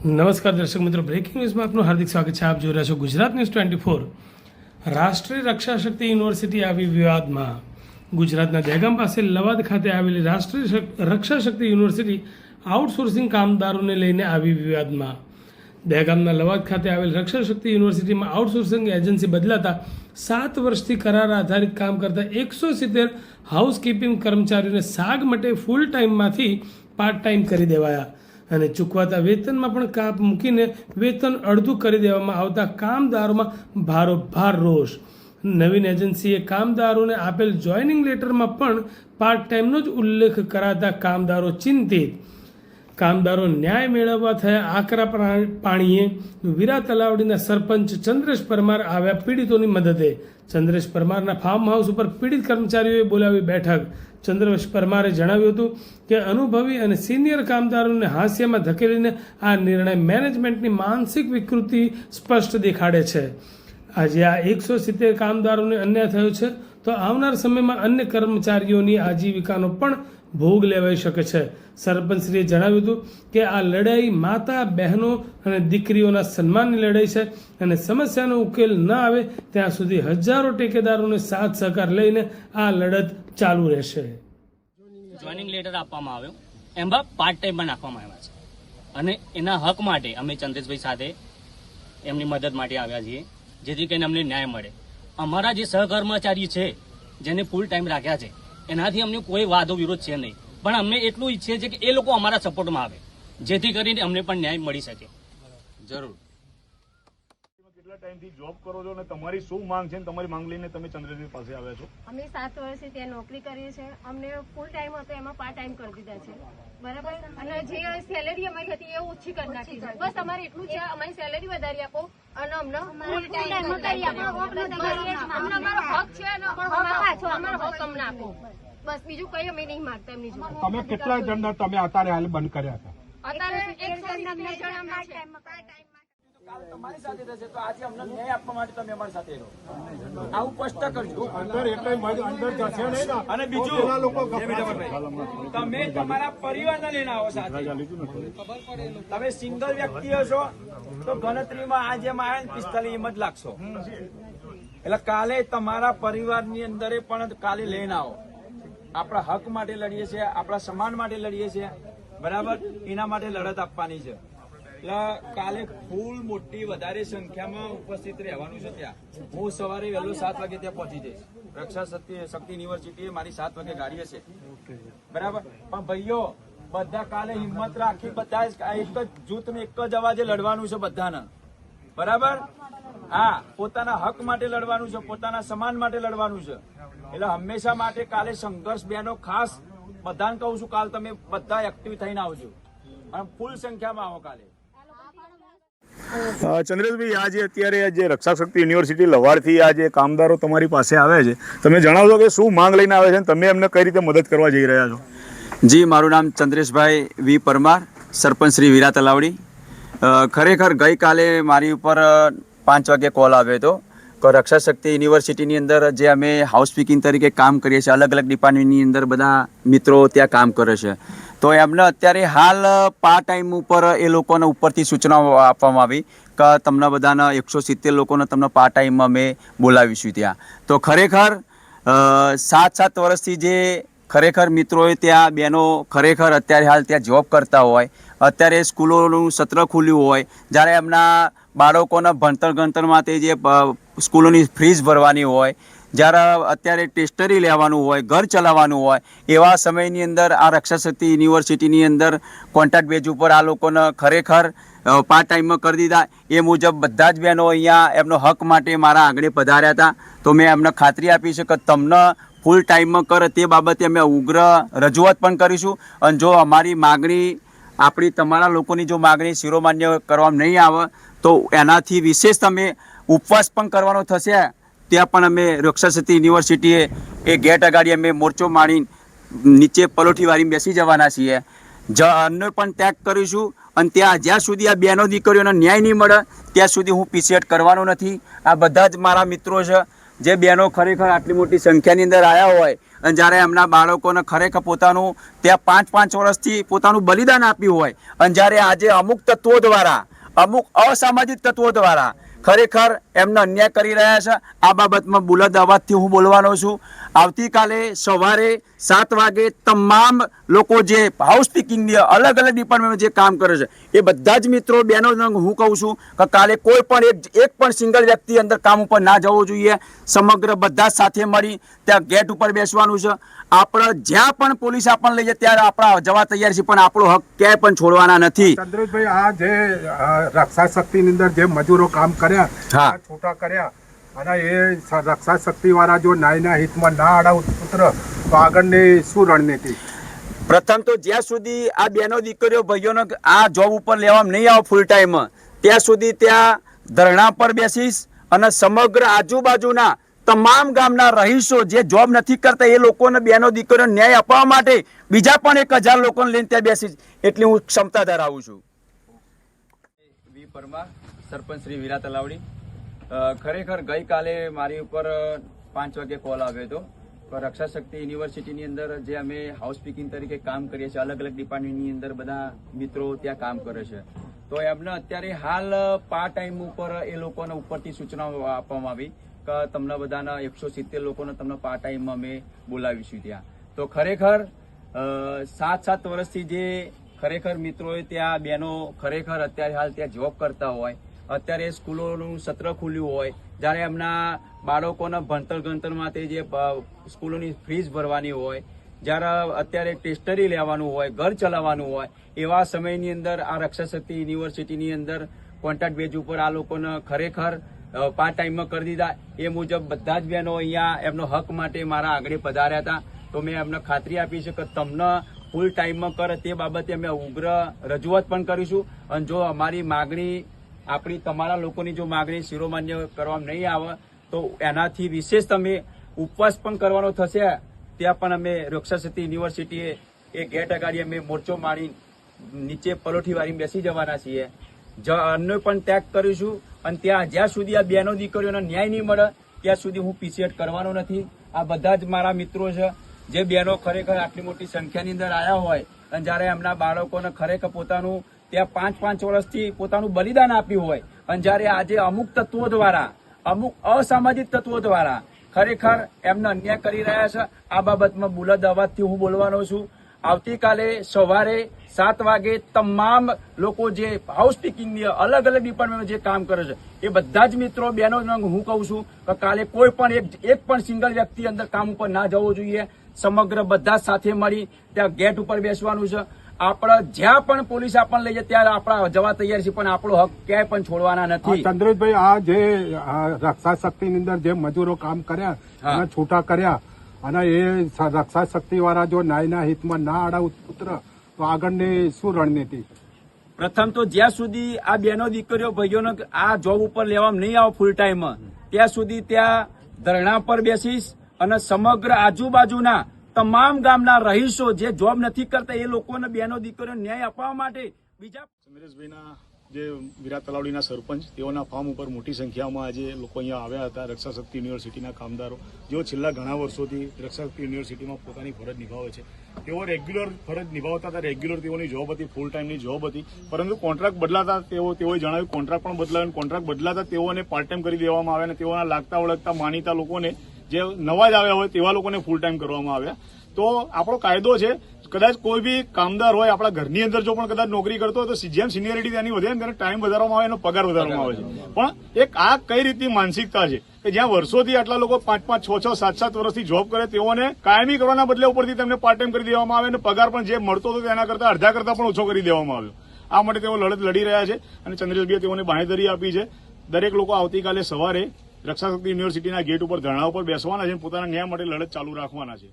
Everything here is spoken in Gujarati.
નમસ્કાર દર્શક મિત્રો, બ્રેકિંગ ન્યૂઝમાં આપનું હાર્દિક સ્વાગત છે. આપ જોઈ રહ્યા છો ગુજરાત ન્યૂઝ 24. રાષ્ટ્રીય રક્ષા શક્તિ યુનિવર્સિટી આવી વિવાદમાં. ગુજરાતના દહેગામ પાસે લવાદ ખાતે આવેલી રાષ્ટ્રીય રક્ષા શક્તિ યુનિવર્સિટી આઉટસોર્સિંગ કામદારોને લઈને આવી વિવાદમાં. દહેગામના લવાદ ખાતે આવેલ રક્ષા શક્તિ યુનિવર્સિટીમાં આઉટસોર્સિંગ એજન્સી બદલાતા 7 વર્ષથી કરાર આધારિત કામ કરતા 170 હાઉસકીપિંગ કર્મચારીઓને સાગ માટે ફૂલ ટાઈમમાંથી પાર્ટ ટાઈમ કરી દેવાયા અને ચૂકવાતા વેતનમાં પણ કાપ મૂકીને વેતન અડધું કરી દેવામાં આવતા કામદારોમાં ભારોભાર રોષ. નવીન એજન્સીએ કામદારોને આપેલ જોઈનિંગ લેટરમાં પણ પાર્ટ ટાઈમનો જ ઉલ્લેખ કરાતા કામદારો ચિંતિત. કામદારો ન્યાય મેળવવા થયા આકરા પાણીએ. વીરા તલાવડીના સરપંચ ચંદ્રેશ પરમાર આવ્યા પીડિતોની મદદે. ચંદ્રેશ પરમારના ફાર્મ હાઉસ ઉપર પીડિત કર્મચારીઓએ બોલાવી બેઠક. ચંદ્રેશ પરમારે જણાવ્યું હતું કે અનુભવી અને સિનિયર કામદારોને હાસ્યમાં ધકેલીને આ નિર્ણય મેનેજમેન્ટની માનસિક વિકૃતિ સ્પષ્ટ દેખાડે છે. આજે આ 170 કામદારોને અન્યાય થયો છે તો આવનાર સમયમાં અન્ય કર્મચારીઓની આજીવિકાનો પણ ભોગ લેવાઈ શકે છે. સરપંચશ્રીએ જણાવ્યું હતું કે આ લડાઈ માતા, બહેનો અને દીકરીઓના સન્માનની લડાઈ છે અને સમસ્યાનો ઉકેલ ન આવે ત્યાં સુધી હજારો ટેકેદારોને સાથ સહકાર લઈને આ લડત ચાલુ રહેશે. જોઈનિંગ લેટર આપવામાં આવ્યો, એમાં પાર્ટ ટાઈમ પણ નાખવામાં આવ્યા છે અને એના હક માટે અમે ચંદ્રેશભાઈ સાથે એમની મદદ માટે આવ્યા છીએ, જેથી કરીને અમને ન્યાય મળે. અમારા જે સહકર્મચારી છે જેને ફૂલ ટાઈમ રાખ્યા છે એનાથી અમને કોઈ વાદો વિરોધ છે નહીં, પણ અમને એટલું ઈચ્છે છે કે એ લોકો અમારા સપોર્ટમાં આવે, જેથી કરીને અમને પણ ન્યાય મળી શકે. જરૂર. કેટલા ટાઈમથી જોબ કરો છો અને તમારી શું માંગ છે? તમારી માંગ લઈને તમે ચંદ્રજી પાસે આવ્યા છો? અમે 7 વર્ષથી ત્યાં નોકરી કરીએ છીએ. અમને ફૂલ ટાઈમ હતો, એમાં પાર્ટ ટાઈમ કરી દીધા છે, બરાબર. અને જે સેલેરી અમારી હતી એ ઓછી કરી નાખી છે. બસ અમારે એટલું છે, અમારી સેલેરી વધારી આપો અને અમને ફૂલ ટાઈમ કરી આપો. અમને અમારો હક છે અને અમારો હક અમને આપો. બસ બીજું કઈ અમે નહીં માંગતા એમની જોડે. તમે કેટલા જણના તમે અત્યારે હાલ બંધ કર્યા હતા? અત્યારે 170 જણ અમે છે. તમારી સાથે થશે તો આજે અમને ન્યાય આપવા માટે તમે અમારી સાથે રહો, આવું સ્પષ્ટ કરજો. અંદર એટલે અંદર જશે નહીં ને. અને બીજું, તમે તમારા પરિવારને લઈને આવો સાથે. તમે સિંગલ વ્યક્તિ હશો તો ગણતરીમાં આ જેમ આવે 45 જ લાગશો. એટલે કાલે તમારા પરિવારની અંદર પણ કાલે લઈને આવો. આપણા હક માટે લડીએ છીએ, આપણા સમાન માટે લડીએ છીએ, બરાબર. એના માટે લડત આપવાની છે. એટલે કાલે ફૂલ મોટી વધારે સંખ્યામાં ઉપસ્થિત રહેવાનું છે. ત્યાં હું સવારે વહેલો 7 વાગે ત્યાં પહોંચી જઈશ. રક્ષા શક્તિ યુનિવર્સિટી મારી 7 વાગે ગાડી હશે, બરાબર. પણ ભાઈઓ બધા કાલે હિંમત રાખી, બધા એક જ જૂથ ને એક જ અવાજે લડવાનું છે બધાને, બરાબર. હા, પોતાના હક માટે લડવાનું છે, પોતાના સમાન માટે લડવાનું છે. એટલે હંમેશા માટે કાલે સંઘર્ષ બહેનો ખાસ બધાને કહું છું, કાલ તમે બધા એક્ટિવ થઈને આવજો અને ફૂલ સંખ્યામાં આવો કાલે. ચંદ્રેશભાઈ, આજે અત્યારે જે રક્ષા શક્તિ યુનિવર્સિટી લવાડથી આ જે કામદારો તમારી પાસે આવે છે, તમે જણાવશો કે શું માંગ લઈને આવે છે અને તમે એમને કઈ રીતે મદદ કરવા જઈ રહ્યા છો? જી, મારું નામ ચંદ્રેશભાઈ વી પરમાર, સરપંચ શ્રી વીરા તલાવડી. ખરેખર ગઈકાલે મારી ઉપર 5 વાગે કોલ આવ્યો હતો કે રક્ષા શક્તિ યુનિવર્સિટીની અંદર જે અમે હાઉસકીપિંગ તરીકે કામ કરીએ છીએ, અલગ અલગ ડિપાર્ટમેન્ટની અંદર બધા મિત્રો ત્યાં કામ કરે છે, તો એમને અત્યારે હાલ પાર્ટ ટાઈમ ઉપર એ લોકોને ઉપરથી સૂચનાઓ આપવામાં આવી કે તમને બધાને 170 લોકોને તમને પાર્ટ ટાઈમમાં અમે બોલાવીશું ત્યાં. તો ખરેખર 7 વર્ષથી જે ખરેખર મિત્રોએ ત્યાં બહેનો ખરેખર અત્યારે હાલ ત્યાં જોબ કરતા હોય, અત્યારે સ્કૂલોનું સત્ર ખુલ્યું હોય, જ્યારે એમના બાળકોના ભણતર ગણતર માટે જે સ્કૂલોની ફીસ ભરવાની હોય, જ્યારે અત્યારે ટેસ્ટરી લેવાનું હોય, ઘર ચલાવવાનું હોય, એવા સમયની અંદર આ રક્ષા શક્તિ યુનિવર્સિટીની અંદર કોન્ટ્રાક્ટ બેઝ ઉપર આ લોકોને ખરેખર પાર્ટ ટાઈમમાં કરી દીધા. એ મુજબ બધા જ બહેનો અહીંયા એમનો હક માટે મારા આંગણે પધાર્યા હતા. તો મેં એમને ખાતરી આપી છે કે તમને ફૂલ ટાઈમમાં કરે તે બાબતે અમે ઉગ્ર રજૂઆત પણ કરીશું. અને જો અમારી માગણી, આપણી તમારા લોકોની જો માગણી શિરોમાન્ય કરવામાં નહીં આવે તો એનાથી વિશેષ તમે ઉપવાસ પણ કરવાનો થશે. ત્યાં પણ અમે રક્ષા શક્તિ યુનિવર્સિટીએ એ ગેટ અગાડી અમે મોરચો માંડીને નીચે પલોઠી વાળી બેસી જવાના છીએ. અન્નો પણ ત્યાગ કરીશું અને ત્યાં જ્યાં સુધી આ બહેનો દીકરીઓને ન્યાય નહીં મળે ત્યાં સુધી હું પીછેહટ કરવાનો નથી. આ બધા જ મારા મિત્રો છે, જે બહેનો ખરેખર આટલી મોટી સંખ્યાની અંદર આવ્યા હોય અને જ્યારે એમના બાળકોને ખરેખર પોતાનું ત્યાં 5 વર્ષથી પોતાનું બલિદાન આપ્યું હોય અને જ્યારે આજે અમુક તત્વો દ્વારા, અમુક અસામાજિક તત્વો દ્વારા ખરેખર એમને અન્યાય કરી રહ્યા છે, આ બાબતમાં બુલંદ અવાજથી હું બોલવાનો છું. આવતીકાલે સવારે 7 વાગે તમામ લોકો જે હાઉસ પીકિંગની અલગ અલગ ડિપાર્ટમેન્ટમાં જે કામ કરે છે એ બધા જ મિત્રો બહેનો હું કહું છું કે કાલે કોઈ પણ એક પણ સિંગલ વ્યક્તિ અંદર કામ ઉપર ના જવું જોઈએ. સમગ્ર બધા સાથે મળી ત્યાં ગેટ ઉપર બેસવાનું છે. આપણે જ્યાં પણ પોલીસ આપણને લઈ જાય ત્યારે આપણા જવા તૈયાર છે, પણ આપણો હક ક્યાંય પણ છોડવાના નથી. ચંદ્રેશભાઈ, આ જે રક્ષા શક્તિની અંદર જે મજૂરો કામ કર્યા, હા. આ છૂટા કર્યા, અને એ રક્ષા શક્તિ વાળા જો ન્યાયના હિતમાં ના આડા ઉતર તો આગળની શું રણનીતિ? પ્રથમ તો જ્યાં સુધી આ બહેનો દીકરીઓ ભાઈઓને આ જોબ ઉપર લેવામાં નહીં આવે ફૂલ ટાઈમ, ત્યાં સુધી ત્યાં ધરણા પર બેસીશ અને સમગ્ર આજુબાજુના તમામ ગામના રહીશો જે જોબ નથી કરતા એ લોકોને બહેનો દીકરીઓને ન્યાય અપાવવા માટે બીજા પણ 1000 લોકોને લઈને ત્યાં બેસીશ એટલી હું ક્ષમતા ધરાવું છું. વી પરમાર, સરપંચ શ્રી વીરા તલાવડી. ખરેખર ગઈકાલે મારી ઉપર 5 વાગે કોલ આવ્યો હતો. રક્ષા શક્તિ યુનિવર્સિટીની અંદર જે અમે હાઉસ પીકિંગ તરીકે કામ કરીએ છીએ, અલગ અલગ ડિપાર્ટમેન્ટની અંદર બધા મિત્રો ત્યાં કામ કરે છે, તો એમને અત્યારે હાલ પાર્ટ ટાઈમ ઉપર એ લોકોને ઉપરથી સૂચનાઓ આપવામાં આવી કે તમને બધાના 170 લોકોને તમને પાર્ટ ટાઈમમાં અમે બોલાવીશું ત્યાં. તો ખરેખર 7 વર્ષથી જે ખરેખર મિત્રોએ ત્યાં બહેનો ખરેખર અત્યારે હાલ ત્યાં જોબ કરતા હોય, અત્યારે સ્કૂલોનું સત્ર ખુલ્યું હોય, જ્યારે એમના બાળકોના ભણતર ગણતર માટે જે સ્કૂલોની ફીસ ભરવાની હોય, જ્યારે અત્યારે ટેસ્ટરી લેવાનું હોય, ઘર ચલાવવાનું હોય, એવા સમયની અંદર આ રક્ષા શક્તિ યુનિવર્સિટીની અંદર કોન્ટ્રાક્ટ બેઝ ઉપર આ લોકોને ખરેખર પાર્ટ ટાઈમમાં કરી દીધા. એ મુજબ બધા જ બહેનો અહીંયા એમનો હક માટે મારા આગળ પધાર્યા હતા. તો મેં એમને ખાતરી આપી છે કે તમને ફૂલ ટાઈમમાં કરે તે બાબતે અમે ઉગ્ર રજૂઆત પણ કરીશું. અને જો અમારી માગણી, આપણી તમારા લોકોની જો માગણી શિરોમાન્ય કરવામાં નહીં આવે તો એનાથી વિશેષ તમે ઉપવાસ પણ કરવાનો થશે. ત્યાં પણ અમે રક્ષા શક્તિ યુનિવર્સિટીએ એ ગેટ અગાડી અમે મોરચો મારી નીચે પલોઠી વાળી બેસી જવાના છીએ. અન્નો પણ ત્યાગ કરીશું અને ત્યાં જ્યાં સુધી આ બહેનો દીકરીઓને ન્યાય નહીં મળે ત્યાં સુધી હું પીસીએટ કરવાનો નથી. આ બધા જ મારા મિત્રો છે જે બહેનો ખરેખર આટલી મોટી સંખ્યાની અંદર આવ્યા હોય અને જ્યારે એમના બાળકોને ખરેખર પોતાનું ત્યાં 5 વર્ષથી પોતાનું બલિદાન આપ્યું હોય અને જ્યારે આજે અમુક તત્વો દ્વારા, અમુક અસામાજિક તત્વો દ્વારા ખરેખર એમને અન્યાય કરી રહ્યા છે, આ બાબતમાં બુલંદ અવાજથી હું બોલવાનો છું. આવતીકાલે સવારે 7 વાગે તમામ લોકો જે હાઉસ પીકિંગની અલગ અલગ ડિપાર્ટમેન્ટમાં જે કામ કરે છે એ બધા જ મિત્રો બહેનો હું કહું છું કે કાલે કોઈ પણ એક પણ સિંગલ વ્યક્તિ અંદર કામ ઉપર ના જવો જોઈએ. સમગ્ર બધા સાથે મળી ત્યાં ગેટ ઉપર બેસવાનું છે. આપણે જ્યાં પણ પોલીસ આપણને લઈ જાય ત્યારે આપણા જવા તૈયાર છે, પણ આપણો હક ક્યાંય પણ છોડવાના નથી. ચંદ્રેશભાઈ, આ જે રક્ષા શક્તિની અંદર જે મજૂરો કામ કર્યા અને છૂટા કર્યા, અને એ રક્ષા શક્તિ વાળા જો ન્યાયના હિતમાં ના આડા ઉતર તો આગળની શું રણનીતિ? પ્રથમ તો જ્યાં સુધી આ બહેનો દીકરીઓ ભાઈઓને આ જોબ ઉપર લેવામાં નહીં આવે ફૂલ ટાઈમ, ત્યાં સુધી ત્યાં ધરણા પર બેસીશ અને સમગ્ર આજુબાજુના તમામ ગામના રહીશો જે જોબ નથી કરતા એ લોકોને બહેનો દીકરીઓને ન્યાય અપાવવા માટે બીજા ચંદ્રેશભાઈના જે વીરા તલાવડીના સરપંચ, તેઓના ફાર્મ ઉપર મોટી સંખ્યામાં આજે લોકો અહીંયા આવ્યા હતા. રક્ષા શક્તિ યુનિવર્સિટીના કામદારો જેઓ છેલ્લા ઘણા વર્ષોથી રક્ષા શક્તિ યુનિવર્સિટીમાં પોતાની ફરજ નિભાવે છે. તેઓ રેગ્યુલર ફરજ નિભાવતા હતા, રેગ્યુલર તેઓની જોબ હતી, ફૂલ ટાઈમની જોબ હતી, પરંતુ કોન્ટ્રાક્ટ બદલાતા તેઓએ જણાવ્યું કોન્ટ્રાક્ટ પણ બદલાયો. કોન્ટ્રાક્ટ બદલાતા તેઓને પાર્ટ ટાઈમ કરી દેવામાં આવ્યા અને તેઓના લાગતા ઓળખતા માનીતા લોકોને, જે નવા જ આવ્યા હોય તેવા લોકોને ફૂલ ટાઈમ કરવામાં આવ્યા. તો આપણો કાયદો છે, કદાચ કોઈ બી કામદાર હોય આપણા ઘરની અંદર જો પણ કદાચ નોકરી કરતો હોય તો જેમ સિનિયરિટી તેની વધે ને તેને ટાઈમ વધારવામાં આવે, એનો પગાર વધારવામાં આવે છે. પણ એક આ કઈ રીતની માનસિકતા છે કે જ્યાં વર્ષોથી આટલા લોકો 5 6 7 વર્ષથી જોબ કરે તેઓને કાયમી કરવાના બદલે ઉપરથી તેમને પાર્ટ ટાઈમ કરી દેવામાં આવે અને પગાર પણ જે મળતો હતો તેના કરતા અડધા કરતા પણ ઓછો કરી દેવામાં આવ્યો. આ માટે તેઓ લડત લડી રહ્યા છે અને ચંદ્રેશભાઈએ તેઓને બાંહેધરી આપી છે. દરેક લોકો આવતીકાલે સવારે રક્ષા શક્તિ યુનિવર્સિટીના ગેટ ઉપર ધરણા ઉપર બેસવાના છે, પોતાના ન્યાય માટે લડત ચાલુ રાખવાના છે.